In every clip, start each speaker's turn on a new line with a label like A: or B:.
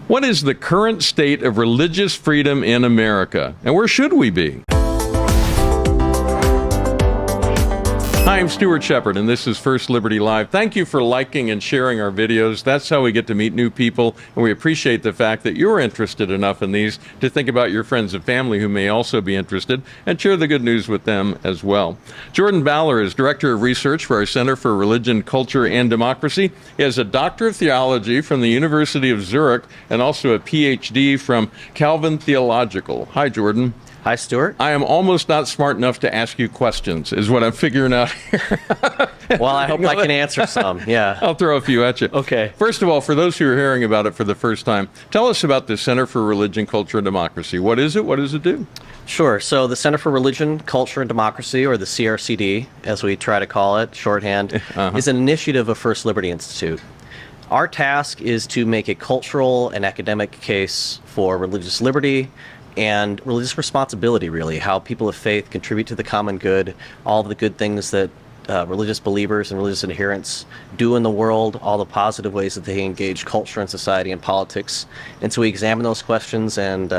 A: What is the current state of religious freedom in America, and where should we be? Hi, I'm Stuart Shepard, and this is First Liberty Live. Thank you for liking and sharing our videos. That's how we get to meet new people, and we appreciate the fact that you're interested enough in these to think about your friends and family who may also be interested, and share the good news with them as well. Jordan Ballor is Director of Research for our Center for Religion, Culture, and Democracy. He has a Doctor of Theology from the University of Zurich and also a PhD from Calvin Theological. Hi, Jordan.
B: Hi, Stuart.
A: I am almost not smart enough to ask you questions, is what I'm figuring out here.
B: Well, I hope I can answer some, yeah.
A: I'll throw a few at you.
B: Okay.
A: First of all, for those who are hearing about it for the first time, tell us about the Center for Religion, Culture, and Democracy. What is it? What does it do?
B: Sure. So the Center for Religion, Culture, and Democracy, or the CRCD, as we try to call it, shorthand, is an initiative of First Liberty Institute. Our task is to make a cultural and academic case for religious liberty and religious responsibility, really, how people of faith contribute to the common good, all of the good things that religious believers and religious adherents do in the world, all the positive ways that they engage culture and society and politics. And so we examine those questions and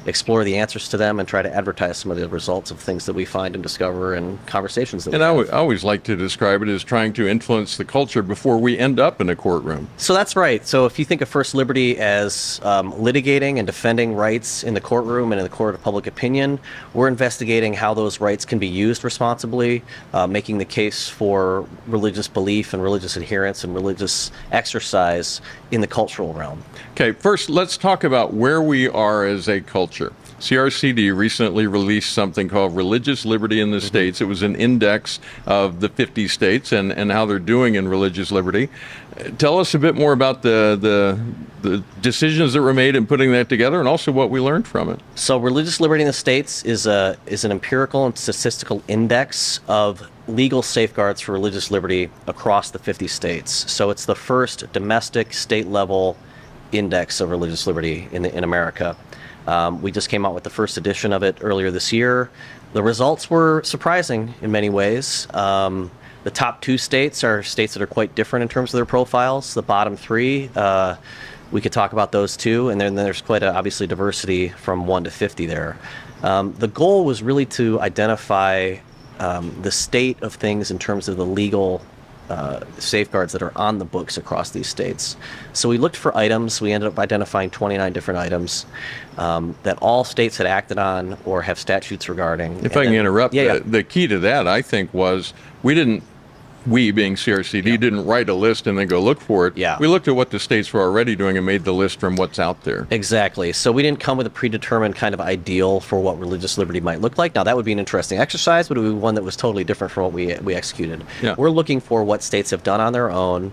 B: explore the answers to them and try to advertise some of the results of things that we find and discover and conversations that we have.
A: And I always like to describe it as trying to influence the culture before we end up in a courtroom.
B: So that's right. So if you think of First Liberty as litigating and defending rights in the courtroom and in the court of public opinion, we're investigating how those rights can be used responsibly, making the case for religious belief and religious adherence and religious exercise in the cultural realm.
A: Okay, first let's talk about where we are as a culture. CRCD recently released something called Religious Liberty in the States. It was an index of the 50 states and how they're doing in religious liberty. Tell us a bit more about the decisions that were made in putting that together and also what we learned from it.
B: So Religious Liberty in the States is an empirical and statistical index of legal safeguards for religious liberty across the 50 states. So it's the first domestic state-level index of religious liberty in America. We just came out with the first edition of it earlier this year. The results were surprising in many ways. The top two states are states that are quite different in terms of their profiles. The bottom three, we could talk about those too, and then there's quite obviously diversity from 1 to 50 there. The goal was really to identify the state of things in terms of the legal safeguards that are on the books across these states. So we looked for items. We ended up identifying 29 different items that all states had acted on or have statutes regarding.
A: If I can interrupt, the key to that, I think, was we being CRCD didn't write a list and then go look for it.
B: Yeah.
A: We looked at what the states were already doing and made the list from what's out there.
B: Exactly. So we didn't come with a predetermined kind of ideal for what religious liberty might look like. Now, that would be an interesting exercise, but it would be one that was totally different from what we executed.
A: Yeah.
B: We're looking for what states have done on their own,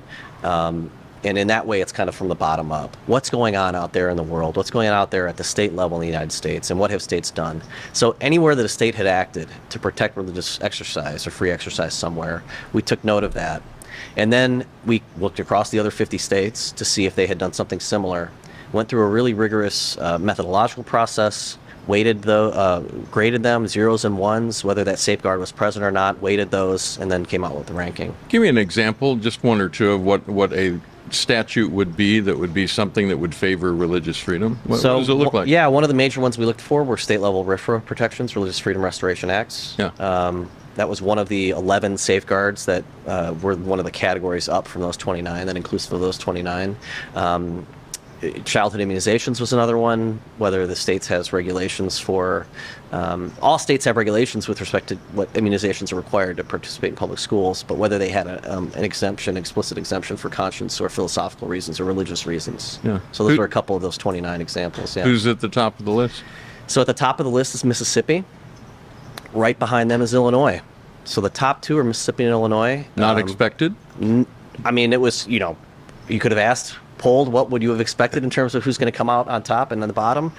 B: and in that way, it's kind of from the bottom up. What's going on out there in the world? What's going on out there at the state level in the United States? And what have states done? So anywhere that a state had acted to protect religious exercise or free exercise somewhere, we took note of that. And then we looked across the other 50 states to see if they had done something similar. Went through a really rigorous methodological process, graded them, zeros and ones, whether that safeguard was present or not, weighted those, and then came out with the ranking.
A: Give me an example, just one or two, of what a statute would be that would be something that would favor religious freedom. What does it look like?
B: Yeah, one of the major ones we looked for were state-level RFRA protections, Religious Freedom Restoration Acts.
A: Yeah.
B: That was one of the 11 safeguards that were one of the categories up from those 29, that inclusive of those 29. Childhood immunizations was another one, whether the states has regulations for, all states have regulations with respect to what immunizations are required to participate in public schools, but whether they had an exemption, explicit exemption for conscience or philosophical reasons or religious reasons.
A: Yeah.
B: So those were a couple of those 29 examples. Yeah.
A: Who's at the top of the list?
B: So at the top of the list is Mississippi. Right behind them is Illinois. So the top two are Mississippi and Illinois.
A: Not expected?
B: I mean, it was, you could have polled, what would you have expected in terms of who's going to come out on top and on the bottom?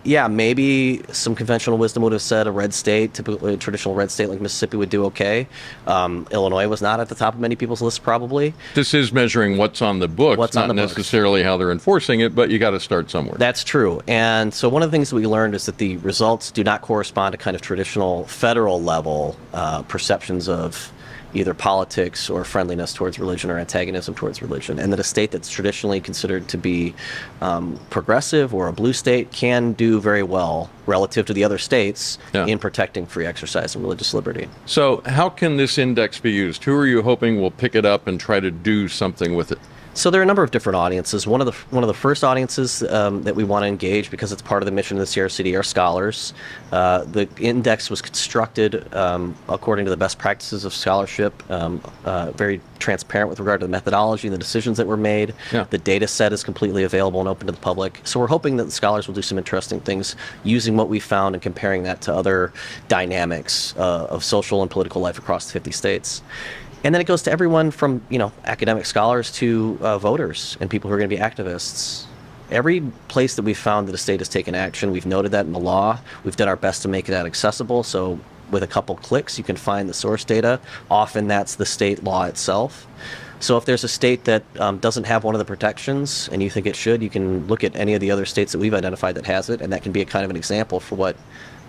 A: Yeah.
B: Maybe some conventional wisdom would have said a red state, typically a traditional red state like Mississippi, would do okay. Illinois was not at the top of many people's lists, probably.
A: This is measuring what's on the books, not necessarily how they're enforcing it, but you got to start somewhere.
B: That's true. And so one of the things that we learned is that the results do not correspond to kind of traditional federal level perceptions of either politics or friendliness towards religion or antagonism towards religion, and that a state that's traditionally considered to be progressive or a blue state can do very well relative to the other states in protecting free exercise and religious liberty.
A: So how can this index be used? Who are you hoping will pick it up and try to do something with it?
B: So there are a number of different audiences. One of the first audiences that we want to engage, because it's part of the mission of the CRCD, are scholars. The index was constructed according to the best practices of scholarship, very transparent with regard to the methodology and the decisions that were made.
A: Yeah.
B: The data set is completely available and open to the public. So we're hoping that the scholars will do some interesting things using what we found and comparing that to other dynamics of social and political life across the 50 states. And then it goes to everyone from, academic scholars to voters and people who are going to be activists. Every place that we've found that a state has taken action, we've noted that in the law. We've done our best to make that accessible. So with a couple clicks, you can find the source data. Often that's the state law itself. So if there's a state that doesn't have one of the protections and you think it should, you can look at any of the other states that we've identified that has it, and that can be a kind of an example for what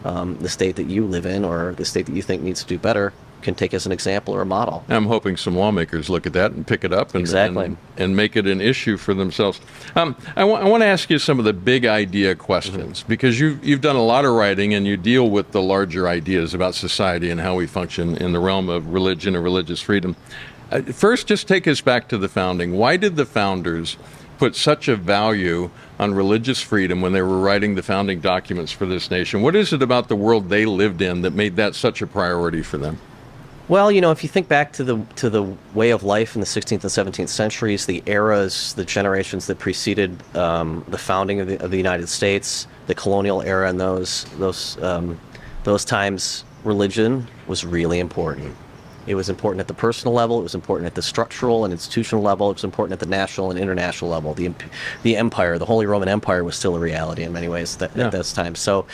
B: the state that you live in or the state that you think needs to do better can take as an example or a model.
A: I'm hoping some lawmakers look at that and pick it up and make it an issue for themselves. I want to ask you some of the big idea questions, because you've done a lot of writing and you deal with the larger ideas about society and how we function in the realm of religion and religious freedom. First, just take us back to the founding. Why did the founders put such a value on religious freedom when they were writing the founding documents for this nation? What is it about the world they lived in that made that such a priority for them?
B: Well, if you think back to the way of life in the 16th and 17th centuries, the eras, the generations that preceded the founding of the United States, the colonial era, and those times, religion was really important. It was important at the personal level. It was important at the structural and institutional level. It was important at the national and international level. The empire, the Holy Roman Empire, was still a reality in many ways at those times. So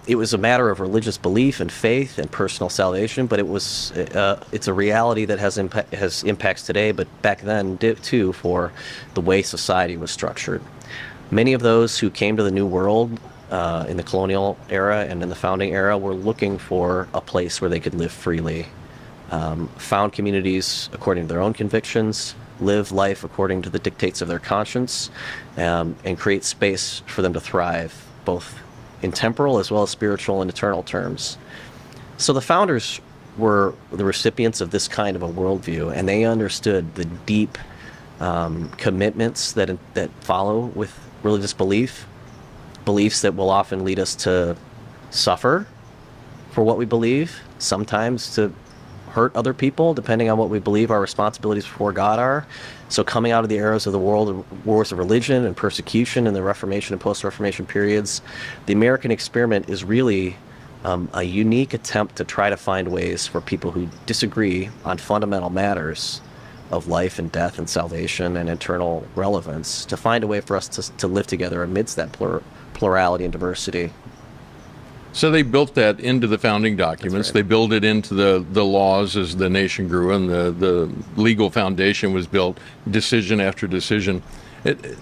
B: it was a matter of religious belief and faith and personal salvation, but it's a reality that has impacts today, but back then did too, for the way society was structured. Many of those who came to the New World in the colonial era and in the founding era were looking for a place where they could live freely, found communities according to their own convictions, live life according to the dictates of their conscience, and create space for them to thrive, both in temporal as well as spiritual and eternal terms. So the founders were the recipients of this kind of a worldview, and they understood the deep commitments that follow with religious beliefs that will often lead us to suffer for what we believe, sometimes to hurt other people, depending on what we believe our responsibilities before God are. So coming out of the eras of the world, wars of religion and persecution in the Reformation and post-Reformation periods, the American experiment is really a unique attempt to try to find ways for people who disagree on fundamental matters of life and death and salvation and eternal relevance, to find a way for us to live together amidst that plurality and diversity.
A: So they built that into the founding documents.
B: Right.
A: They built it into the laws as the nation grew and the legal foundation was built, decision after decision.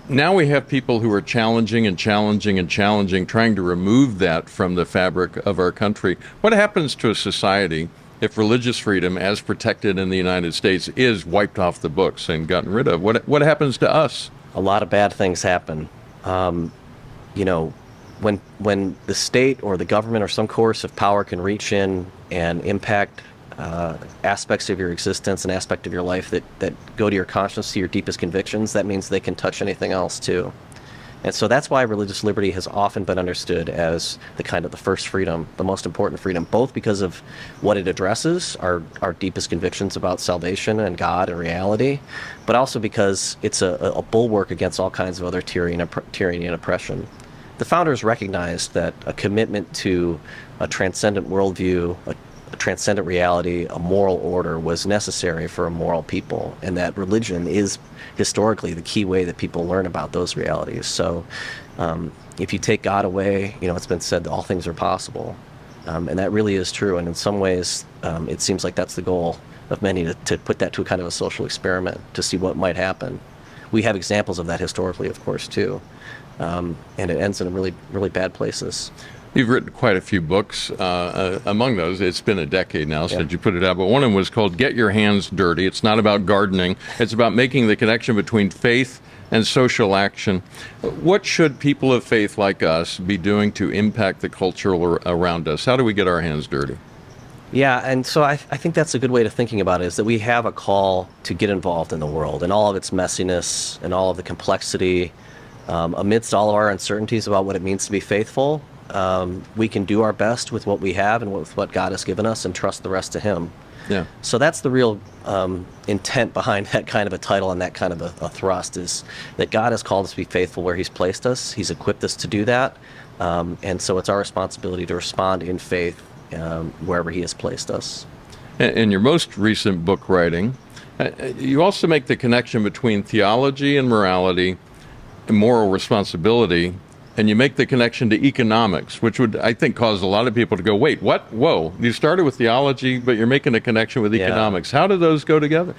A: Now we have people who are challenging and challenging and challenging, trying to remove that from the fabric of our country. What happens to a society if religious freedom, as protected in the United States, is wiped off the books and gotten rid of? What happens to us?
B: A lot of bad things happen. When the state or the government or some course of power can reach in and impact aspects of your existence and aspect of your life that go to your conscience, to your deepest convictions, that means they can touch anything else too. And so that's why religious liberty has often been understood as the first freedom, the most important freedom, both because of what it addresses, our deepest convictions about salvation and God and reality, but also because it's a bulwark against all kinds of other tyranny and oppression. The founders recognized that a commitment to a transcendent worldview, a transcendent reality, a moral order was necessary for a moral people, and that religion is historically the key way that people learn about those realities. So if you take God away, it's been said that all things are possible, and that really is true. And in some ways, it seems like that's the goal of many, to put that to a kind of a social experiment to see what might happen. We have examples of that historically, of course, too. And it ends in really, really bad places.
A: You've written quite a few books. Among those, it's been a decade now since you put it out, but one of them was called Get Your Hands Dirty. It's not about gardening. It's about making the connection between faith and social action. What should people of faith like us be doing to impact the culture around us? How do we get our hands dirty?
B: Yeah, and so I think that's a good way of thinking about it, is that we have a call to get involved in the world and all of its messiness and all of the complexity. Amidst all of our uncertainties about what it means to be faithful, we can do our best with what we have and with what God has given us and trust the rest to Him.
A: Yeah.
B: So that's the real intent behind that kind of a title and that kind of a thrust, is that God has called us to be faithful where He's placed us. He's equipped us to do that. And so it's our responsibility to respond in faith wherever He has placed us.
A: In your most recent book writing, you also make the connection between theology and morality and moral responsibility, and you make the connection to economics, which would, I think, cause a lot of people to go, wait, what? Whoa, you started with theology, but you're making a connection with economics. How do those go together?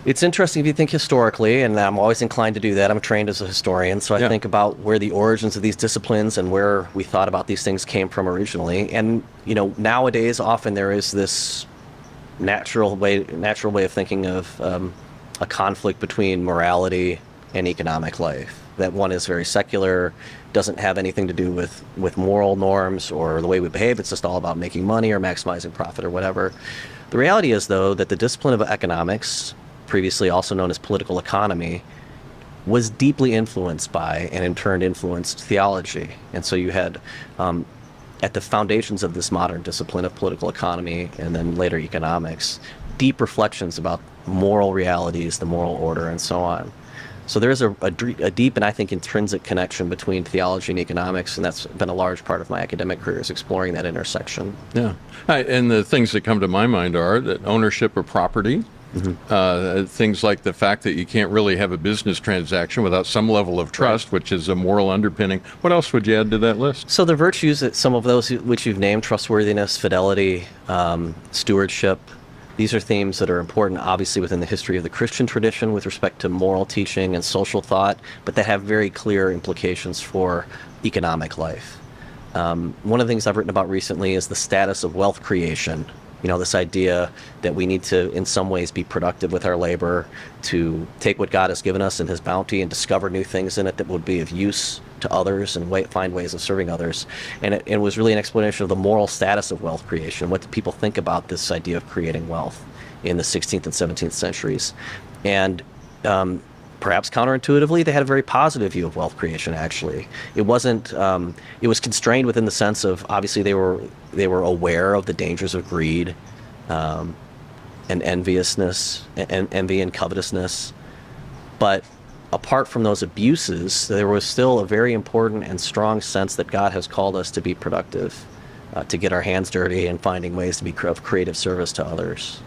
B: It's interesting if you think historically, and I'm always inclined to do that. I'm trained as a historian, so I think about where the origins of these disciplines and where we thought about these things came from originally. And, nowadays, often there is this natural way of thinking of a conflict between morality and economic life. That one is very secular, doesn't have anything to do with moral norms or the way we behave. It's just all about making money or maximizing profit or whatever. The reality is, though, that the discipline of economics, previously also known as political economy, was deeply influenced by and in turn influenced theology. And so you had at the foundations of this modern discipline of political economy and then later economics, deep reflections about moral realities, the moral order, and so on. So there is a deep and I think intrinsic connection between theology and economics, and that's been a large part of my academic career, is exploring that intersection.
A: Yeah. And the things that come to my mind are that ownership of property, things like the fact that you can't really have a business transaction without some level of trust, which is a moral underpinning. What else would you add to that list?
B: So the virtues, that some of those which you've named, trustworthiness, fidelity, stewardship, these are themes that are important, obviously, within the history of the Christian tradition with respect to moral teaching and social thought, but that have very clear implications for economic life. One of the things I've written about recently is the status of wealth creation. This idea that we need to, in some ways, be productive with our labor, to take what God has given us in His bounty and discover new things in it that would be of use to others and find ways of serving others. And it was really an explanation of the moral status of wealth creation. What did people think about this idea of creating wealth in the 16th and 17th centuries? And perhaps counterintuitively, they had a very positive view of wealth creation, actually. It wasn't, it was constrained within the sense of, obviously, they were aware of the dangers of greed and enviousness, and envy and covetousness. But apart from those abuses, there was still a very important and strong sense that God has called us to be productive, to get our hands dirty and finding ways to be of creative service to others.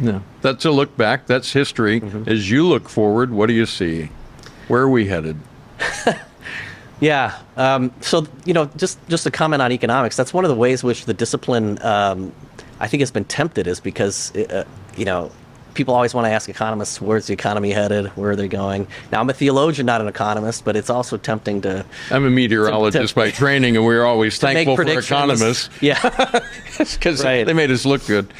A: Yeah, that's a look back. That's history. As you look forward, what do you see? Where are we headed?
B: Yeah. So, just to comment on economics, that's one of the ways which the discipline, I think, has been tempted, is because, people always want to ask economists, where's the economy headed? Where are they going? Now, I'm a theologian, not an economist, but it's also tempting to...
A: I'm a meteorologist by training, and we're always thankful for economists.
B: Yeah.
A: Because they made us look good.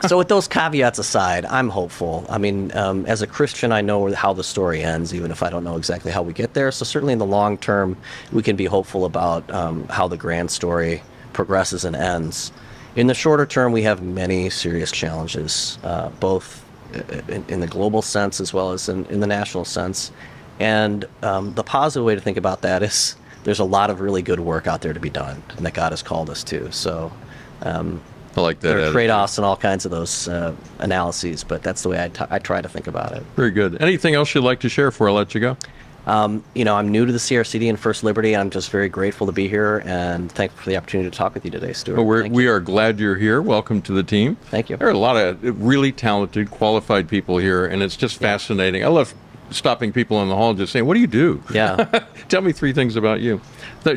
B: So with those caveats aside, I'm hopeful. I mean, as a Christian, I know how the story ends, even if I don't know exactly how we get there. So certainly in the long term, we can be hopeful about how the grand story progresses and ends. In the shorter term, we have many serious challenges, both in the global sense as well as in the national sense. And the positive way to think about that is there's a lot of really good work out there to be done and that God has called us to. So
A: I like that.
B: There are trade-offs and all kinds of those analyses, but that's the way I try to think about it.
A: Very good. Anything else you'd like to share before I let you go?
B: I'm new to the CRCD and First Liberty. I'm just very grateful to be here and thankful for the opportunity to talk with you today, Stuart.
A: Well, we are glad you're here. Welcome to the team.
B: Thank you.
A: There are a lot of really talented, qualified people here, and it's just fascinating. I love stopping people in the hall just saying, what do you do?
B: Yeah.
A: Tell me 3 things about you.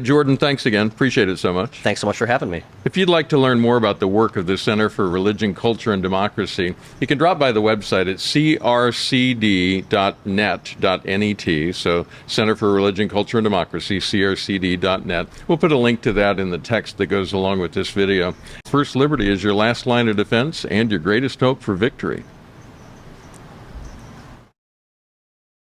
A: Jordan, thanks again. Appreciate it so much.
B: Thanks so much for having me.
A: If you'd like to learn more about the work of the Center for Religion, Culture, and Democracy, you can drop by the website at crcd.net. So Center for Religion, Culture, and Democracy, crcd.net. We'll put a link to that in the text that goes along with this video. First Liberty is your last line of defense and your greatest hope for victory.